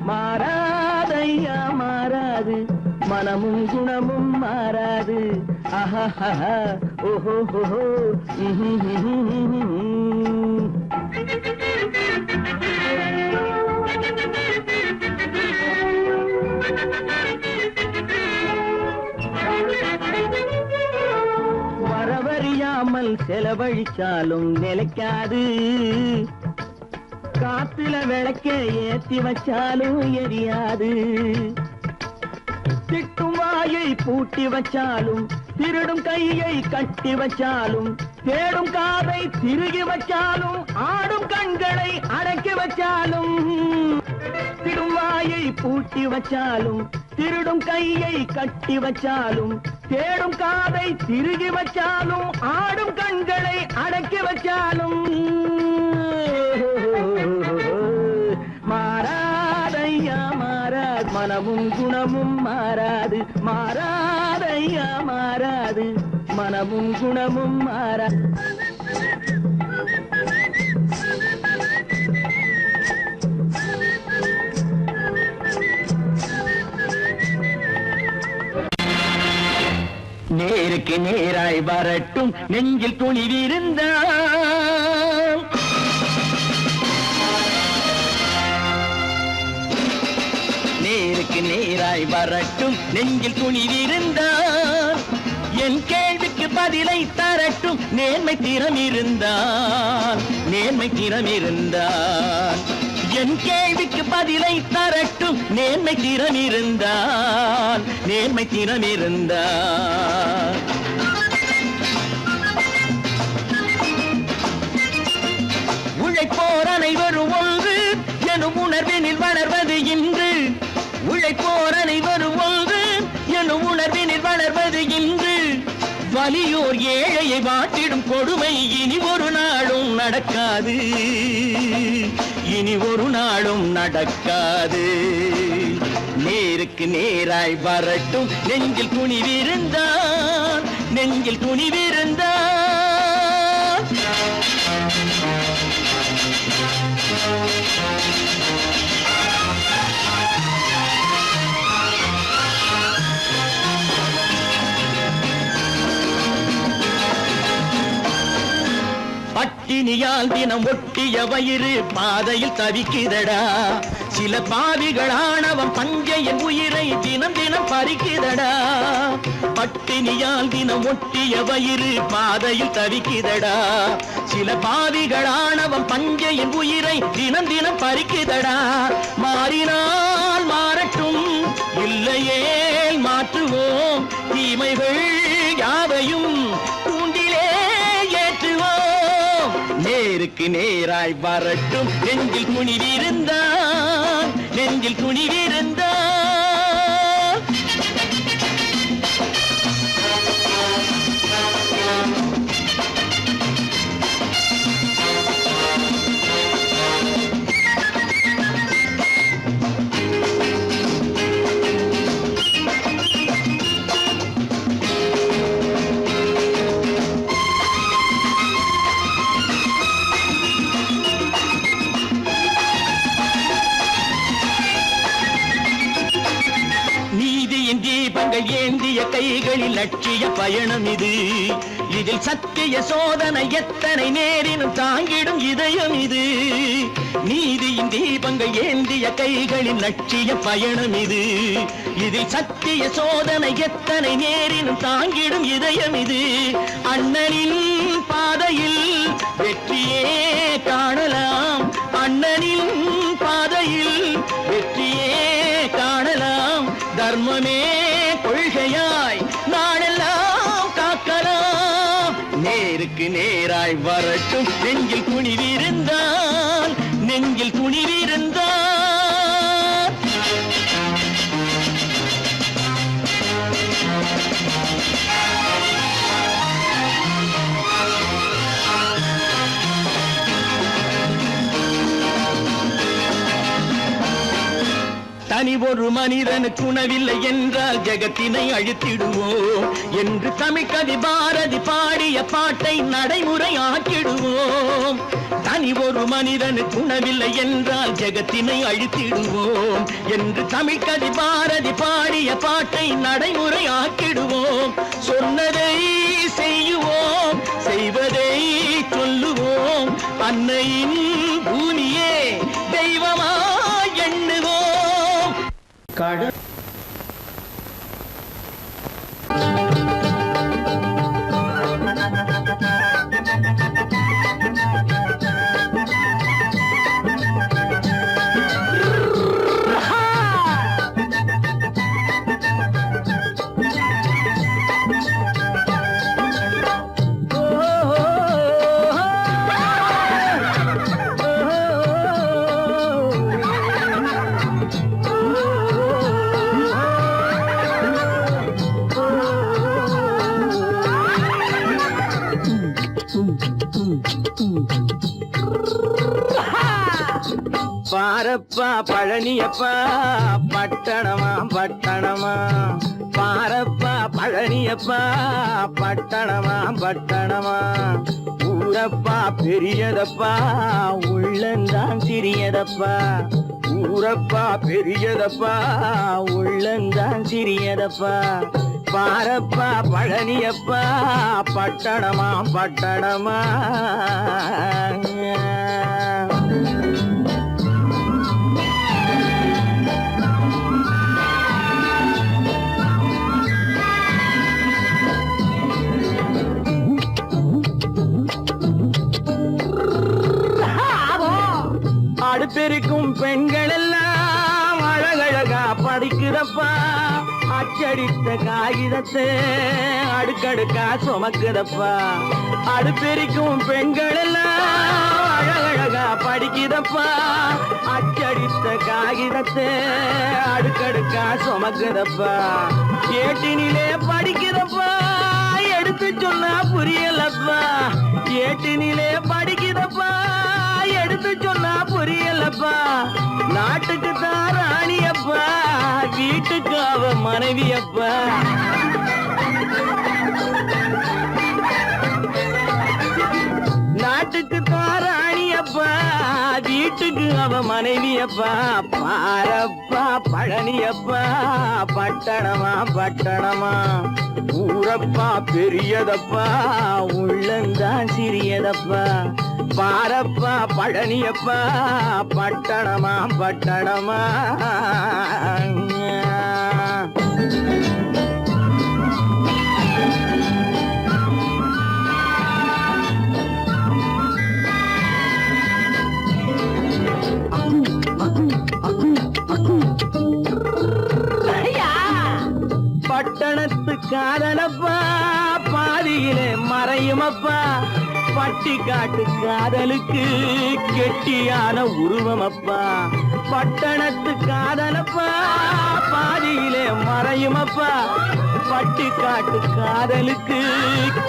மாறாதையா மாறாது மனமும் குணமும் மாறாது ஆஹா ஓஹோ ஓஹோ அளவறியாமல் செலவழிச்சாலும் நிலைக்காது. காத்துல விளக்க ஏத்தி வச்சாலும் எரியாது. திட்டும் வாயை பூட்டி வச்சாலும் திருடும் கையை கட்டி வச்சாலும் தேடும் காதை திருகி வச்சாலும் ஆடும் கண்களை அடக்கி வச்சாலும் திடும் வாயை பூட்டி வச்சாலும் திருடும் கையை கட்டி வச்சாலும் தேடும் காதை திருகி வச்சாலும் ஆடும் கண்களை அடக்கி வச்சாலும் மாறாதையா மாறாது மனமும் குணமும் மாறாது. மாறாதையா மாறாது மனமும் குணமும் மாறாது. நேருக்கு நேராய் வரட்டும் நெஞ்சில் துணிவிருந்தான். நேருக்கு நேராய் வரட்டும் நெஞ்சில் துணிவிருந்தான். என் கேள்விக்கு பதிலை தரட்டும் நேர்மை திறம் இருந்தான். நேர்மை திறம் இருந்தான். என் கேள்விக்கு பதிலை தரட்டும் நேர்மை திறம் இருந்தான். நேர்மை திறம் இருந்தான். உழைப்போர் அனைவரும் ஒன்று எனும் உணர்வினில் வளர்வது இன்று. உழைப்போர் அனைவரும் ஒன்று எனும் உணர்வினில் வளர்வது இன்று. வலியோர் ஏழையை வாட்டிடும் கொடுமை இனி ஒரு நாளும் நடக்காது. இனி ஒரு நாளும் நடக்காது. நேருக்கு நேராய் வரட்டும் நெஞ்சில் துணிவிருந்தான். நெஞ்சில் துணிவிருந்தான். பட்டினியால் தினம் ஒட்டிய வயிறு பாதையில் தவிக்குதடா. சில பாவிகள் ஆணவம் பஞ்சையின் உயிரை தினம் தினம் பறிக்குதடா. பட்டினியால் தினம் ஒட்டிய வயிறு பாதையில் தவிக்குதடா. சில பாவிகள் ஆணவம் பஞ்சையின் உயிரை தினம் தினம் பறிக்குதடா. மாறினால் மாறட்டும் இல்லையே மாற்றுவோம். தீமைகள் யாவையும் தூண்டிலே ஏற்றுவோம். நேருக்கு நேராய் வரட்டும் நெஞ்சில் துணிவிருந்தான். நெஞ்சில் துணிவிருந்தான். தீபங்கள் ஏந்திய கைகளில் லட்சிய பயணம் இது. இதில் சத்திய சோதனை எத்தனை நேரினும் தாங்கிடும் இதயம் இது. நீதியின் தீபங்கள் ஏந்திய கைகளில் லட்சிய பயணம் இது. இதில் சத்திய சோதனை எத்தனை நேரினும் தாங்கிடும் இதயம் இது. அண்ணனின் பாதையில் வெற்றியே காணலாம். அண்ணனின் பாதையில் வெற்றியே காணலாம். தர்மமே கொள்கையாய் நாளெல்லாம் காக்கலாம். நேருக்கு நேராய் வரட்டும் நெஞ்சில் துணிவிருந்தான். நெஞ்சில் துணிவிருந்தான். தனி ஒரு மனிதனுக்கு உணவில்லை என்றால் ஜெகத்தினை அழித்திடுவோம் என்று தமிழ்கவி பாரதி பாடிய பாட்டை நடைமுறை ஆக்கிடுவோம். தனி ஒரு மனிதனுக்கு உணவில்லை என்றால் ஜெகத்தினை அழித்திடுவோம் என்று தமிழ்கவி பாரதி பாடிய பாட்டை நடைமுறை ஆக்கிடுவோம். சொன்னதை செய்யுவோம், செய்வதை சொல்லுவோம். அன்னையின் பூமியே தெய்வமா எண்ணுவோம். கடல் பாரப்பா பழனியப்பா பட்டணமா பட்டணமா பாரப்பா பழனியப்பா பட்டணமா பட்டணமா ஊரப்பா பெரியதப்பா உள்ளந்தான் சிறியதப்பா ஊரப்பா பெரியதப்பா உள்ளந்தான் சிறியதப்பா பாரப்பா பழனியப்பா பட்டணமா பட்டணமா அடுப்பெருக்கும் பெண்கள் எல்லாம் அழகழகா படிக்கிறப்பா அச்சடித்த காகிதத்தை அடுக்கடுக்கா சுமக்குதப்பா அடுப்பெருக்கும் பெண்கள் எல்லாம் அழகழகா படிக்கிறப்பா அச்சடித்த காகிதத்தை அடுக்கடுக்கா சுமக்குதப்பா ஏட்டினிலே படிக்கிறப்பா எடுத்து சொன்னா புரியலப்பா ஏட்டினிலே படிக்கிறப்பா எடுத்து சொன்னா புரியலப்பா நாட்டுக்கு தான் ராணியப்பா வீட்டுக்கு அவ மனைவியப்பா நாட்டுக்கு தான் ராணியப்பா வீட்டுக்கு அவ மனைவியப்பா பாரப்பா பழனியப்பா பட்டணமா பட்டணமா ஊரப்பா பெரியதப்பா உள்ளந்தான் சிறியதப்பா பாரப்பா பழனியப்பா பட்டணமா பட்டணமா பட்டணத்து காதலப்பா பாதியிலே மறையுமப்பா பட்டி காட்டு காதலுக்கு கெட்டியான உருவமப்பா பட்டணத்து காதலப்பா பாதியிலே மறையுமப்பா பட்டி காட்டு காதலுக்கு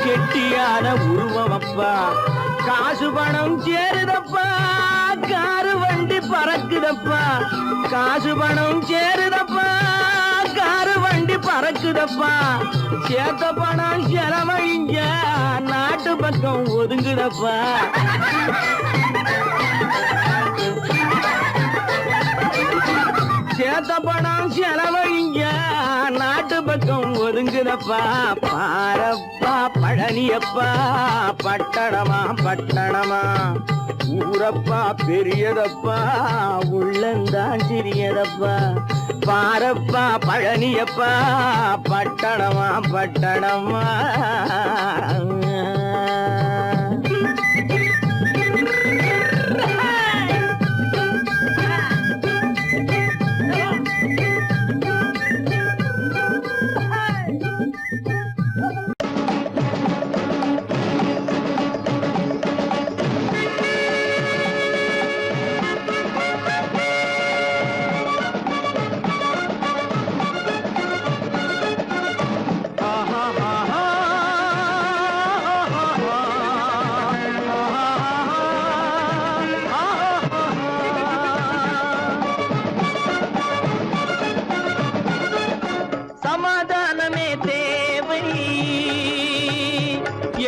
கெட்டியான உருவமப்பா காசு பணம் சேருதப்பா காரு வண்டி பறக்குதப்பா காசு பணம் சேருதப்பா காரு வண்டி பறக்குதப்பா சேத்த பணம் செலவழிஞ்ச நாட்டு பக்கம் ஒதுங்குதப்பா சேத்த பணம் செலவழிஞ்ச நாட்டு பக்கம் ஒதுங்குதப்பா பாரப்பா பழனியப்பா பட்டணமா பட்டணமா ஊரப்பா பெரியதப்பா உள்ளந்தான் சிறியதப்பா பாரப்பா பழனியப்பா பட்டணமா பட்டணமா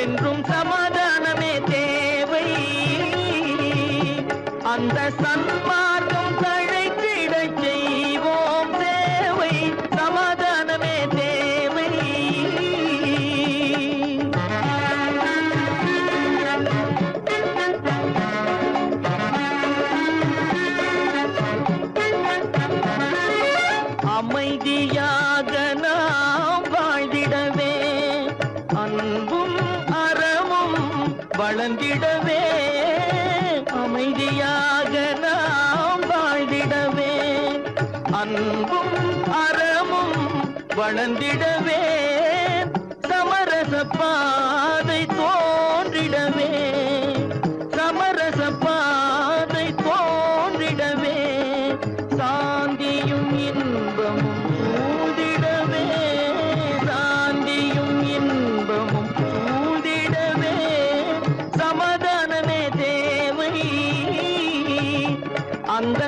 என்றும் சமாதானமே தேவை அந்த சன்மார்க்கம் தழைத்திடச் செய்வோம் சேவை சமாதானமே தேவை அமைதியாக நாம் வாழ்ந்திடவே அன்பும் அறமும் வளர்ந்திடவே அமைதியாக நாம் வாழ்ந்திடவே அன்பும் அறமும் வளர்ந்திடவே சமரச பாதை தோன்றிடவே சமரச பாதை தோன்றிடவே சாந்தியும் இன்பமும் சூழ்ந்திடவே சாந்தியும் இன்பமும் சூழ்ந்திடவே சமாதானமே தேவை அந்த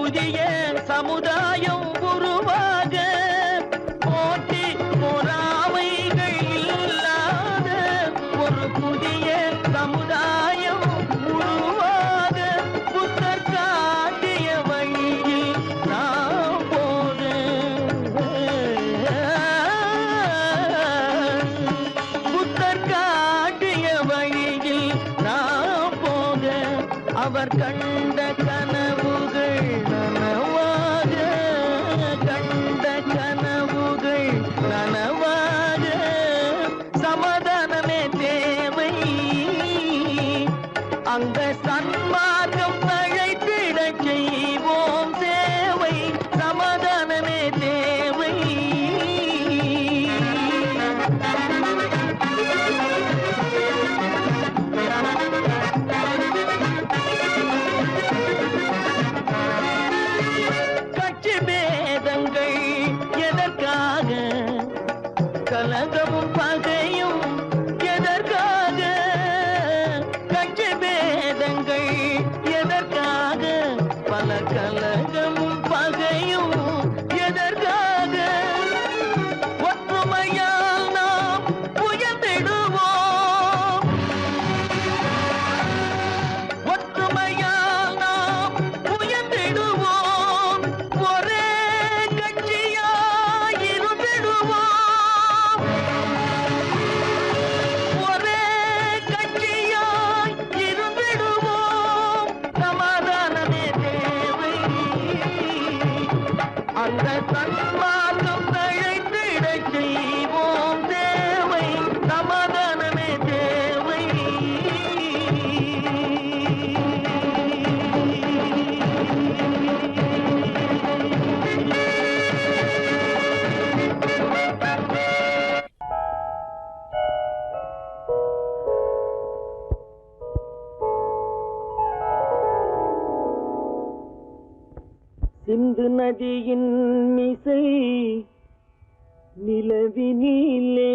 புதிய சமுதாயம் உருவாக போட்டி பொறாமைகள் இல்லாத ஒரு புதிய சமுதாயம் உருவாக புத்தர் காட்டிய வழியில் நாம் போக புத்தர் காட்டிய வழியில் நாம் போக அவர் கண்ட கனவுகள் நனவாக கண்ட கனவுகள் நனவாக சமாதானமே தேவை அங்க சன்மார்க்கம் அழைத்திடச் செய்வோம் சேவை சமாதானமே தேவை கட்சி பேதங்கள் எதற்காக கலகமும் பகையும் எதற்காக கட்சி பேதங்கள் எதற்காக பல கலகமும் பகையும் எதற்காக ஒற்றுமையால் நாம் உயர்ந்திடுவோம் ஒற்றுமையால் நாம் உயர்ந்திடுவோம் ஒரே கட்சியாயிருந்திடுவோம் ஒரே கட்சியாய் இருந்திடுவோம் சமாதானமே தேவை அந்த சன்மார்க்கம் தழைத்திடச் செய்வோம் தேவை சமாதானமே தேவை சிந்து நதியின் மிசை நிலவினிலே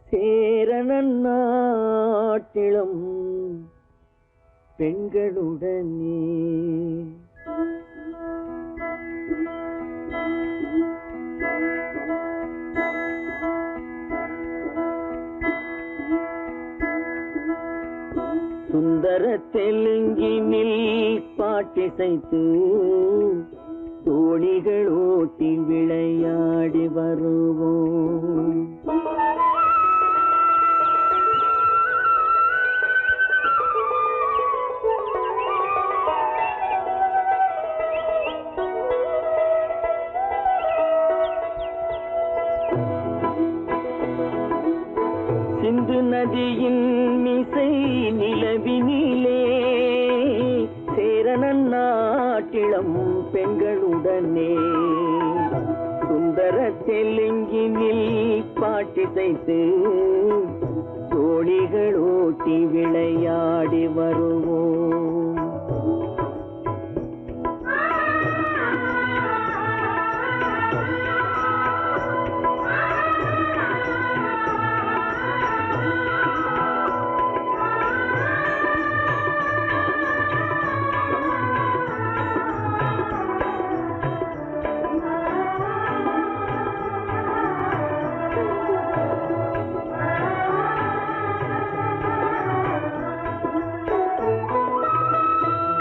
சேரணன் நாட்டிளம் பெண்களுடனே சுந்தர தெலுங்கினில் பாட்டிசைத்து தோணிகள் ஓட்டி விளையாடி வருவோம் சிந்து நதியின் மிசை நிலவினிலே சேரணன் நாட்டிளம் பெண்களுடனே சுந்தர தெலுங்கினில் பாட்டிசைத்து தோணிகள் ஓட்டி விளையாடி வருவோம்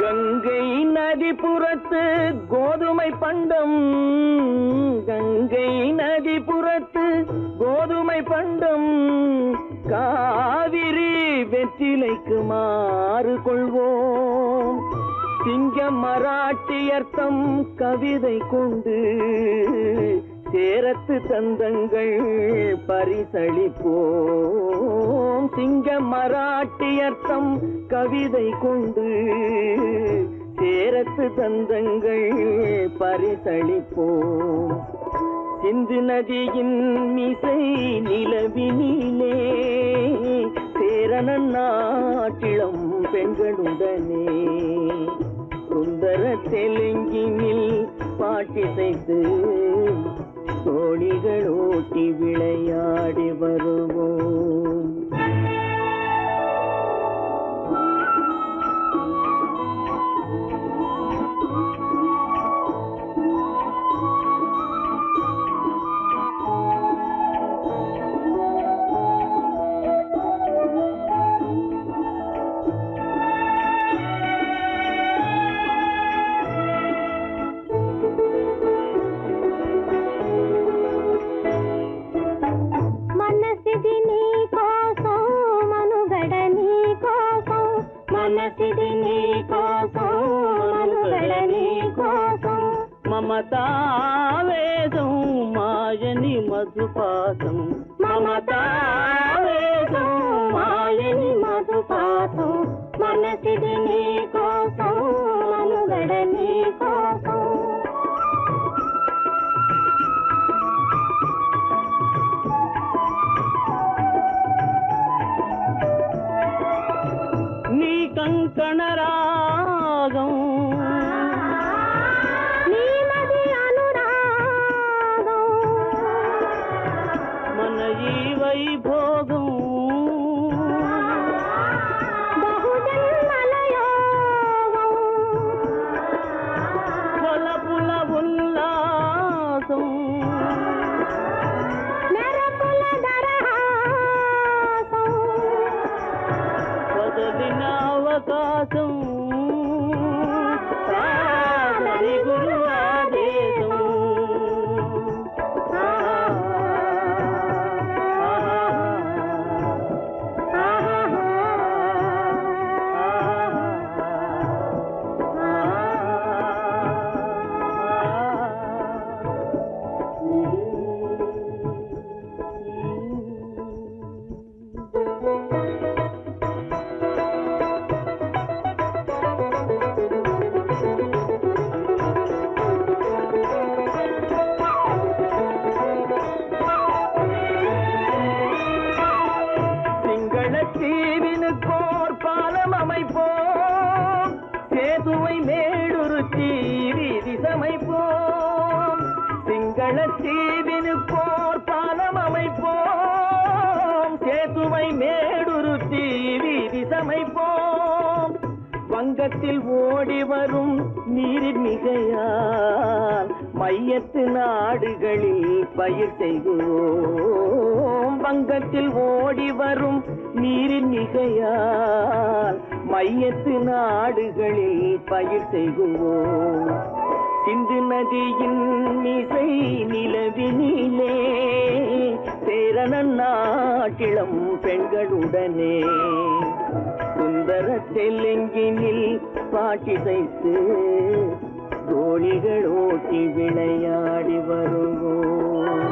கங்கை நதிபுறத்து கோதுமை பண்டம் கங்கை நதிபுறத்து கோதுமை பண்டம் காவிரி வெற்றிலைக்கு மாறு கொள்வோம் சிங்க மராட்டியர்த்தம் கவிதை கொண்டு சேரத்து தந்தங்கள் பரிசளிப்போம் சிங்க மராட்டியர்த்தம் கவிதை கொண்டு சேரத்து தந்தங்கள் பரிசளிப்போம் சிந்து நதியின் மிசை நிலவினிலே சேரணன் நாட்டிளம் பெண்களுடனே சுந்தர தெலுங்கினில் பாட்டிசைத்து தோணிகள் ஓட்டி விளையாடி வருவோம் మమతావేదం మాయని మధుపాతం మమతావేదం మాయని మధుపాతం మనసిది నీ కోసం మనుగడ నీ కోసం నీ కంకణ రాగం నీలది అనురాగం మన ఈ వైభోగం బహుజన్మల యోగం కొలపుల ఉల్లాసం మెరపుల దరహాసం వదలిన అవకాశం సాదరి గురు ఆదేశం தீவினுக்கோர் பாலம் அமைப்போம் சேதுவை மேடுருத்தி வீதி சமைப்போம் சிங்கள தீவினுக்கோர் பாலம் அமைப்போம் சேதுவை மேடுருத்தி வீதி சமைப்போம் வங்கத்தில் ஓடி வரும் நீரின் மிகையால் மையத்து நாடுகளில் பயிர் செய்கிறோம் வங்கத்தில் ஓடி வரும் நீரின் மிகையால் மையத்து நாடுகளில் பயிர் செய்கிறோம் சிந்து நதியின் மிசை நிலவினிலே சேரணன் நாட்டிளம் பெண்களுடனே சுந்தர தெலுங்கினில் பாட்டிசைத்து தோழிகள் ஓட்டி விளையாடி வருவோம்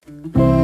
Thank you.